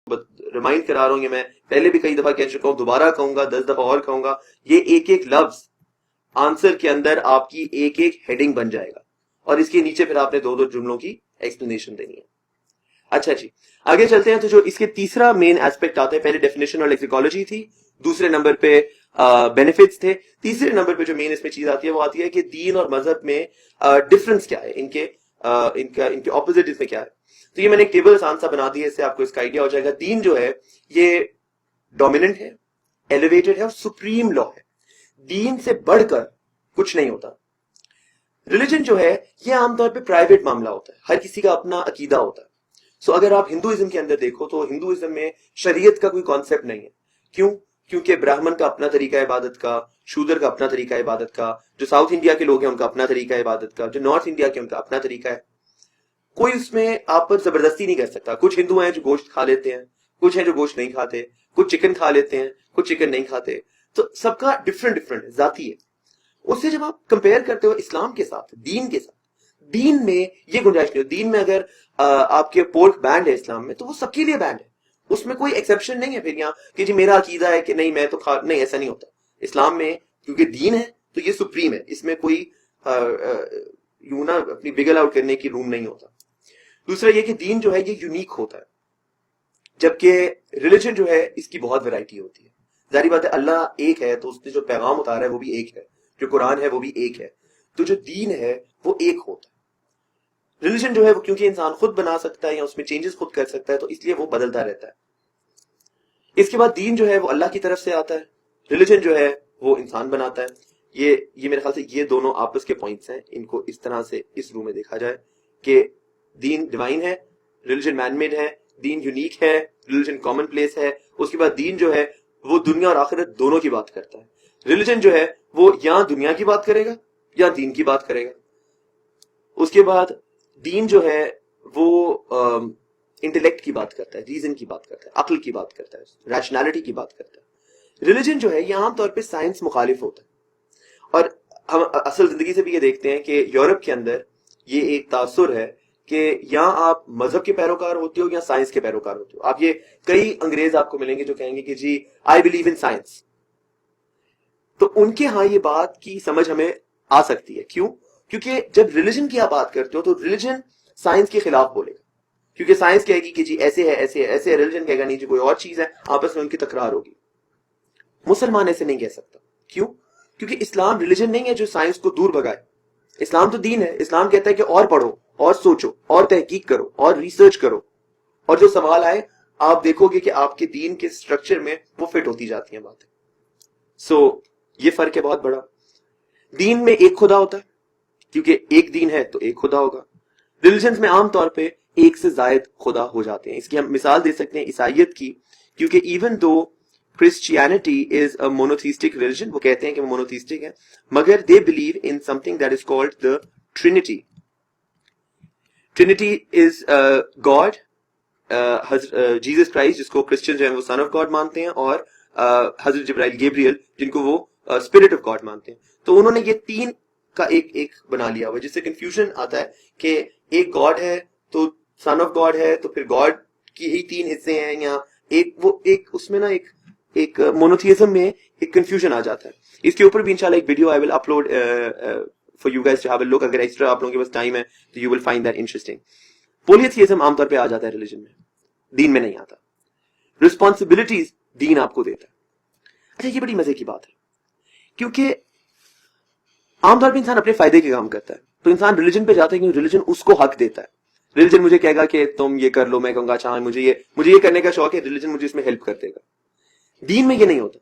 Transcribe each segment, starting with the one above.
Remind کرا رہا ہوں، یہ میں پہلے بھی کئی دفعہ کہہ چکا ہوں، دوبارہ کہوں گا، 10 دفعہ اور کہوں گا، یہ ایک ایک لفظ آنسر کے اندر آپ کی ایک ایک ہیڈنگ بن جائے گا، اور اس کے نیچے پھر آپ نے 2 جملوں کی ایکسپلینیشن دینی ہے۔ اچھا جی، آگے چلتے ہیں۔ تو جو اس کے تیسرا مین ایسپیکٹ آتا ہے، پہلے ڈیفینیشن اور لیکسیکالوجی تھی، دوسرے نمبر پہ بینیفٹس تھے، تیسرے نمبر پہ جو مین اس میں چیز آتی ہے وہ آتی ہے کہ دین اور مذہب میں ڈفرنس کیا ہے، ان کے اپوزٹ اس میں کیا ہے۔ تو یہ میں نے ایک ٹیبل آسان سا بنا دیا ہے، اس سے آپ کو اس کا آئیڈیا ہو جائے گا۔ دین جو ہے یہ ڈومیننٹ ہے، ایلیویٹڈ ہے اور سپریم لا ہے، دین سے بڑھ کر کچھ نہیں ہوتا۔ ریلیجن جو ہے یہ عام طور پہ پرائیویٹ معاملہ ہوتا ہے، ہر کسی کا اپنا عقیدہ ہوتا ہے۔ سو اگر آپ ہندوازم کے اندر دیکھو تو ہندوازم میں شریعت کا کوئی کانسیپٹ نہیں ہے۔ کیوں؟ کیونکہ برہمن کا اپنا طریقہ عبادت کا، شودر کا اپنا طریقہ عبادت کا، جو ساؤتھ انڈیا کے لوگ ہیں ان کا اپنا طریقہ عبادت کا، جو نارتھ انڈیا کے ان کا اپنا طریقہ ہے۔ کوئی اس میں آپ پر زبردستی نہیں کر سکتا۔ کچھ ہندو ہیں جو گوشت کھا لیتے ہیں، کچھ ہیں جو گوشت نہیں کھاتے، کچھ چکن کھا لیتے ہیں، کچھ چکن نہیں کھاتے، تو سب کا ڈفرنٹ ہے، ذاتی ہے۔ اس سے جب آپ کمپیئر کرتے ہو اسلام کے ساتھ، دین کے ساتھ، دین میں یہ گنجائش نہیں ہو۔ دین میں اگر آپ کے پورک بینڈ ہے اسلام میں تو وہ سب کے لیے بینڈ ہے، اس میں کوئی ایکسیپشن نہیں ہے پھر یہاں کہ جی میرا عقیدہ ہے کہ نہیں میں تو نہیں، ایسا نہیں ہوتا اسلام میں، کیونکہ دین ہے تو یہ سپریم ہے، اس میں کوئی یوں نہ اپنی بگل آؤٹ کرنے کی روم نہیں ہوتا۔ دوسرا یہ کہ دین جو ہے یہ یونیک ہوتا ہے، جبکہ ریلیجن جو ہے اس کی بہت ویرائٹی ہوتی ہے۔ ظاہری بات ہے اللہ ایک ہے تو اس نے جو پیغام اتارا ہے وہ بھی ایک ہے، جو قرآن ہے وہ بھی ایک ہے، تو جو دین ہے وہ ایک ہوتا ہے۔ ریلیجن جو ہے وہ کیونکہ انسان خود بنا سکتا ہے یا اس میں چینجز خود کر سکتا ہے تو اس لیے وہ بدلتا رہتا ہے۔ اس کے بعد دین جو ہے وہ اللہ کی طرف سے آتا ہے، ریلیجن جو ہے وہ انسان بناتا ہے۔ یہ میرے خیال سے یہ دونوں آپس کے پوائنٹس ہیں، ان کو اس طرح سے اس رو میں دیکھا جائے کہ دین ڈیوائن ہے، ریلیجن مین میڈ ہے، دین یونیک ہے، ریلیجن کامن پلیس ہے۔ اس کے بعد دین جو ہے وہ دنیا اور آخرت دونوں کی بات کرتا ہے، ریلیجن جو ہے وہ یا دنیا کی بات کرے گا یا دین کی بات کرے گا۔ اس کے بعد دین جو ہے وہ انٹلیکٹ کی بات کرتا ہے، ریزن کی بات کرتا ہے، عقل کی بات کرتا ہے، ریشنالٹی کی بات کرتا ہے۔ ریلیجن جو ہے یہ عام طور پہ سائنس مخالف ہوتا ہے، اور ہم اصل زندگی سے بھی یہ دیکھتے ہیں کہ یورپ کے اندر یہ ایک تاثر ہے کہ یا آپ مذہب کے پیروکار ہوتے ہو یا سائنس کے پیروکار ہوتے ہو۔ آپ یہ کئی انگریز آپ کو ملیں گے جو کہیں گے کہ جی آئی بلیو ان سائنس، تو ان کے ہاں یہ بات کی سمجھ ہمیں آ سکتی ہے۔ کیوں؟ کیونکہ جب ریلیجن کی آپ بات کرتے ہو تو ریلیجن سائنس کے خلاف بولے گا، کیونکہ سائنس کہے گی کہ جی ایسے ہے ایسے ہے ایسے ہے، ریلیجن کہے گا نہیں جی کوئی اور چیز ہے، آپس میں ان کی تکرار ہوگی۔ مسلمان ایسے نہیں کہہ سکتا۔ کیوں؟ کیونکہ اسلام ریلیجن نہیں ہے جو سائنس کو دور بھگائے، اسلام تو دین ہے۔ اسلام کہتا ہے کہ اور پڑھو اور سوچو اور تحقیق کرو اور ریسرچ کرو، اور جو سوال آئے آپ دیکھو گے کہ آپ کے دین کے سٹرکچر میں وہ فٹ ہوتی جاتی ہیں باتیں۔ سو یہ فرق ہے بہت بڑا۔ دین میں ایک خدا ہوتا ہے کیونکہ ایک دین ہے تو ایک خدا ہوگا۔ ریلیجنز میں عام طور پہ ایک سے زائد خدا ہو جاتے ہیں۔ اس کی ہم مثال دے سکتے ہیں عیسائیت کی، کیونکہ even though Christianity is a monotheistic religion، وہ کہتے ہیں کہ وہ مونوتھیسٹک ہے، مگر they believe in something that is called the Trinity۔ Trinity is God، Jesus Christ جس کو کرسچن جو ہیں وہ سن آف گاڈ مانتے ہیں، اور حضرت جبرائیل گیبریل جن کو وہ اسپرٹ آف گاڈ مانتے ہیں۔ تو انہوں نے یہ تین کا ایک بنا لیا ہوا، جس سے کنفیوژن آتا ہے کہ ایک گاڈ ہے تو سن آف گاڈ ہے تو پھر گاڈ کی ہی تین حصے ہیں، یا ایک اس میں نا ایک مونوتھیزم میں ایک کنفیوژن آ جاتا ہے۔ اس کے اوپر بھی انشاءاللہ ایک video I will upload for you guys to have a look, اگر ایکسٹرا آپ لوگوں کے پاس ٹائم ہے تو you will find that interesting. Polytheism عام طور پہ آ جاتا ہے ریلیجن میں، دین میں نہیں آتا۔ رسپانسبلٹیز دین آپ کو دیتا ہے۔ اچھا یہ بڑی مزے کی بات ہے، کیونکہ عام طور پہ انسان اپنے فائدے کے کام کرتا ہے، تو انسان ریلیجن پہ جاتا ہے کیونکہ ریلیجن اس کو حق دیتا ہے۔ ریلیجن مجھے کہے گا کہ تم یہ کر لو، میں کہوں گا اچھا مجھے یہ کرنے کا شوق ہے، ریلیجن مجھے اس میں ہیلپ کر دے گا۔ دین میں یہ نہیں ہوتا۔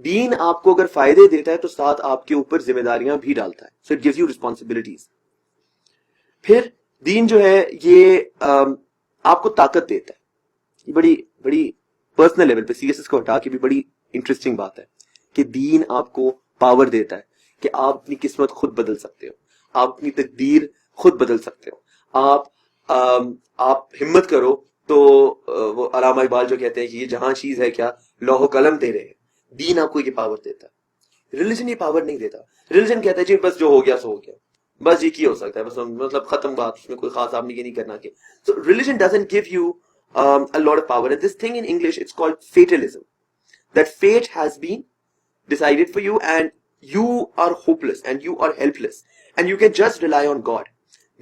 دین آپ کو اگر فائدے دیتا ہے تو ساتھ آپ کے اوپر ذمہ داریاں بھی ڈالتا ہے، so it gives you responsibilities. پھر دین جو ہے یہ آپ کو طاقت دیتا ہے۔ یہ بڑی پرسنل لیول پہ، سیریس کو ہٹا کے بھی بڑی انٹرسٹنگ بات ہے کہ دین آپ کو پاور دیتا ہے کہ آپ اپنی قسمت خود بدل سکتے ہو، آپ اپنی تقدیر خود بدل سکتے ہو۔ آپ ہمت کرو تو وہ علامہ اقبال جو کہتے ہیں کہ یہ جہاں چیز ہے کیا لوح و قلم تیرے ہے، دین آپ کو یہ پاور دیتا ہے۔ ریلیجن یہ پاور نہیں دیتا۔ ریلیجن کہتا ہے جی بس جو ہو گیا سو ہو گیا، بس یہ کی ہو سکتا ہے، بس مطلب ختم بات، اس میں کوئی خاص آپ نے یہ نہیں کرنا کہ۔ So religion doesn't give you a lot of power. And this thing in English, it's called fatalism. That fate has been decided for you and you are hopeless and you are helpless and you can just rely on God.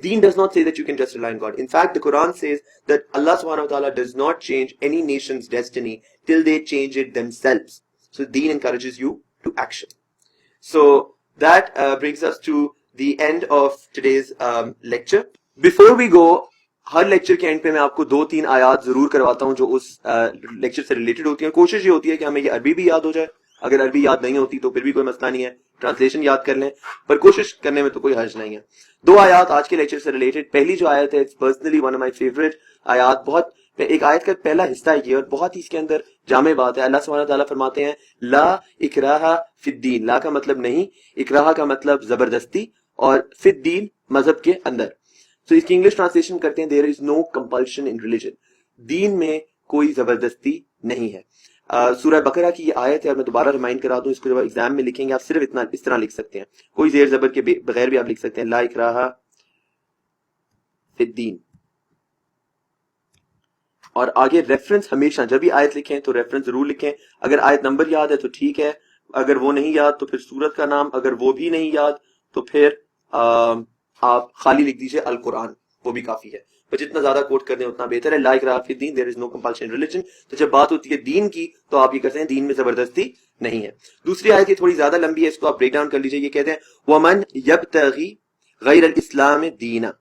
Deen does not say that you can just rely on God. In fact, the Quran says that Allah subhanahu wa ta'ala does not change any nation's destiny till they change it themselves. So Deen encourages you to action. So that brings us to the end of today's lecture. Before we go, Hare lecture کے and پہ میں آپ کو 2-3 آیات ضرور کرواتا ہوں جو اس لیکچر سے ریلیٹڈ ہوتی ہیں. کوشش یہ ہوتی ہے کہ ہمیں یہ عربی بھی یاد ہو جائے, اگر عربی یاد نہیں ہوتی تو پھر بھی کوئی مسئلہ نہیں ہے, ٹرانسلیشن یاد کر لیں, پر کوشش کرنے میں تو کوئی حرج نہیں ہے. 2 آیات آج کے لیکچر سے ریلیٹڈ. پہلی جو آیت ہے it's personally one of my favourite آیات. بہت ایک آیت کا پہلا حصہ ہے یہ اور بہت ہی اس کے اندر جامع بات ہے. اللہ سبحانہ تعالیٰ فرماتے ہیں لا اکراہ فی الدین. لا کا مطلب نہیں, اکراہ کا مطلب زبردستی, اور فی الدین مذہب کے اندر. تو اس کی انگلش ٹرانسلیشن کرتے ہیں دیر از نو کمپلشن ان ریلیجن. دین میں کوئی زبردستی نہیں ہے. سورہ بقرہ کی یہ آیت ہے اور میں دوبارہ ریمائنڈ کرا دوں, اس کو جب ایگزام میں لکھیں گے آپ صرف اتنا اس طرح لکھ سکتے ہیں, کوئی زیر زبر کے بغیر بھی آپ لکھ سکتے ہیں لا اکراہ فی الدین. اور آگے ریفرنس ہمیشہ جب بھی آیت لکھیں تو ریفرنس ضرور لکھیں. اگر آیت نمبر یاد ہے تو ٹھیک ہے, اگر وہ نہیں یاد تو پھر سورت کا نام, اگر وہ بھی نہیں یاد تو پھر آپ خالی لکھ دیجئے القرآن, وہ بھی کافی ہے. پر جتنا زیادہ کوٹ کر دیں اتنا بہتر ہے. لا اکراہ فی الدین, دیر از نو کمپلشن ان ریلیجن. تو جب بات ہوتی ہے دین کی تو آپ یہ کہتے ہیں دین میں زبردستی نہیں ہے. دوسری آیت یہ تھوڑی زیادہ لمبی ہے, اس کو آپ بریک ڈاؤن کر لیجئے. یہ کہتے ہیں ومن یبتغی غیر الاسلام دینا,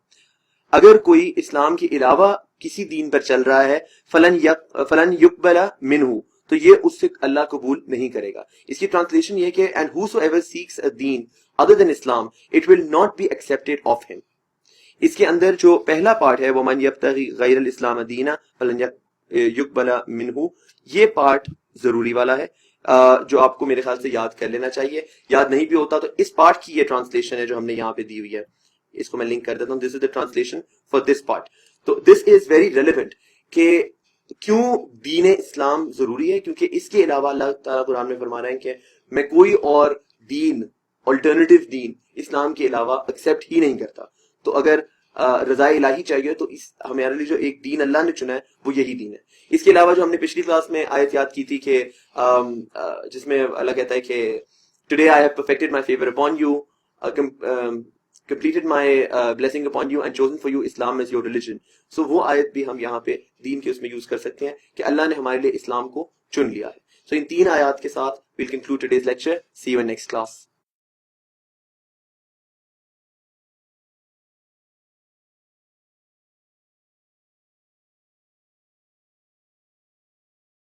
اگر کوئی اسلام کے علاوہ کسی دین پر چل رہا ہے فلن یقبل منہ, تو یہ اس سے اللہ قبول نہیں کرے گا. اس کی ٹرانسلیشن یہ کہ and whosoever seeks a deen other than Islam it will not be accepted of him. اس کے اندر جو پہلا پارٹ ہے ومن یبتغی غیر الاسلام دینا فلن یقبل منہ, یہ پارٹ ضروری والا ہے جو آپ کو میرے خیال سے یاد کر لینا چاہیے. یاد نہیں بھی ہوتا تو اس پارٹ کی یہ ٹرانسلیشن ہے جو ہم نے یہاں پہ دی ہوئی ہے, اس کو میں لنک کر دیتا ہوں. This is the translation for this part. تو دس از ویری ریلیونٹ کہ کیوں دین اسلام ضروری ہے, کیونکہ اس کے علاوہ اللہ تعالیٰ قرآن میں فرما رہے ہیں کہ میں کوئی اور دین, الٹرنیٹیو دین اسلام کے علاوہ ایکسیپٹ ہی نہیں کرتا. تو اگر رضا الہی چاہیے تو ہمارے لیے جو ایک دین اللہ نے چنا ہے وہ یہی دین ہے. اس کے علاوہ جو ہم نے پچھلی کلاس میں آیت یاد کی تھی کہ جس میں اللہ کہتا ہے کہ today I have perfected my favour upon you, completed my blessing upon you and chosen for you Islam as your religion. So وہ آیت بھی ہم یہاں پہ دین کے اس میں یوز کر سکتے ہیں کہ اللہ نے ہمارے لیے اسلام کو چن لیا ہے. So ان 3 آیات کے ساتھ we'll conclude today's lecture. See you in next class.